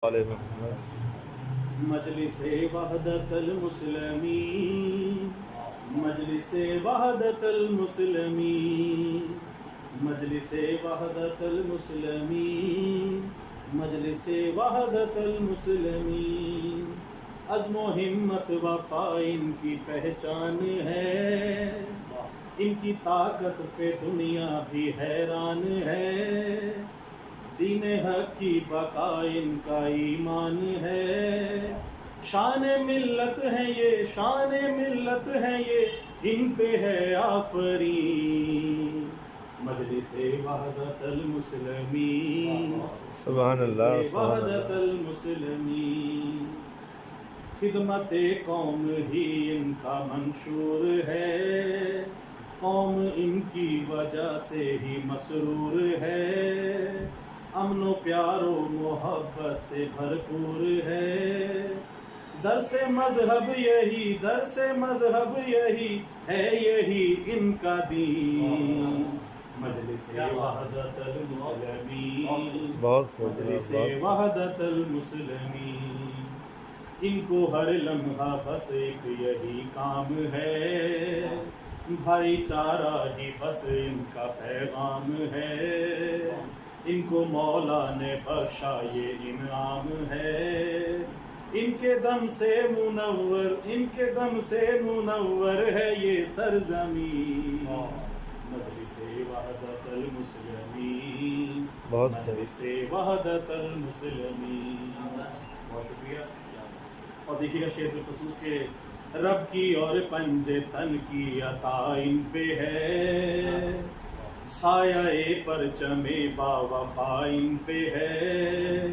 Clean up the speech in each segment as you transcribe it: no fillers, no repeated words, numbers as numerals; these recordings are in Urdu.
علیہ محمد۔ مجلس وحدت المسلمین، مجلس وحدت المسلمین، مجلس وحدت المسلمین، مجلس وحدت المسلمین۔ عزم و ہمت وفا ان کی پہچان ہے، ان کی طاقت پہ دنیا بھی حیران ہے۔ دین حق کی بقا ان کا ایمان ہے، شان ملت ہے یہ، شان ملت ہے یہ، ان پہ ہے آفرین۔ مجلس وحدت المسلمین، سبحان اللہ، مجلس سبحان وحدت اللہ۔ المسلمین۔ خدمت قوم ہی ان کا منشور ہے، قوم ان کی وجہ سے ہی مسرور ہے، امن و پیار و محبت سے بھرپور ہے۔ درس مذہب یہی، درس مذہب یہی ہے، یہی ان کا دین۔ مجلس وحدت المسلمین، بہت خوب، مجلس بہت خوب۔ وحدت المسلمین۔ ان کو ہر لمحہ بس ایک یہی کام ہے، بھائی چارہ ہی بس ان کا پیغام ہے۔ ان کو مولا نے بخشا یہ انعام ہے، ان کے دم سے منور، ان کے دم سے منور ہے یہ سرزمین۔ مجلس وحدت المسلمین، بہت خوب۔ مجلس وحدت المسلمین۔ بہت شکریہ۔ اور دیکھیے گا شعر بالخصوص کے رب کی اور پنج تن کی عطا ان پہ ہے، سایہ پرچم با وفا ان پہ ہے،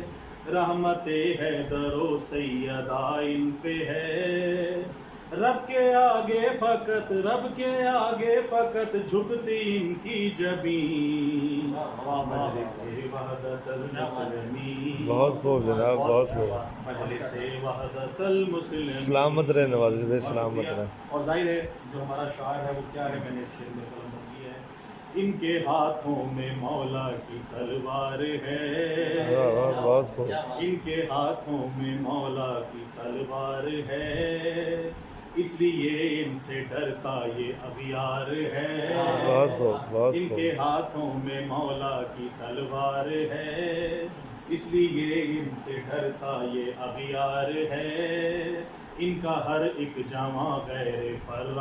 رحمت حیدر و سیدہ ان پہ ہے۔ رب کے آگے فقط، رب کے آگے فقط جھکتی ان کی جبین۔ مجلس وحدت المسلمین، بہت خوب جناب، بہت خوب۔ مجلس وحدت المسلمین۔ سلامت رہے نواز بھائی، سلامت رہے۔ اور ظاہر ہے جو ہمارا شاعر ہے وہ کیا ہے، میں نے اس شعر میں قلم بند کی ہے، ان کے ہاتھوں میں مولا کی تلوار ہے، بہت خوب۔ ان کے ہاتھوں میں مولا کی تلوار ہے، اس لیے ان سے ڈرتا یہ اغیار ہے۔ بہت خوب، بہت ان خوب۔ کے ہاتھوں میں مولا کی تلوار ہے، اس لیے ان سے ڈرتا یہ اغیار ہے، ان کا ہر ایک جواں غیر فرار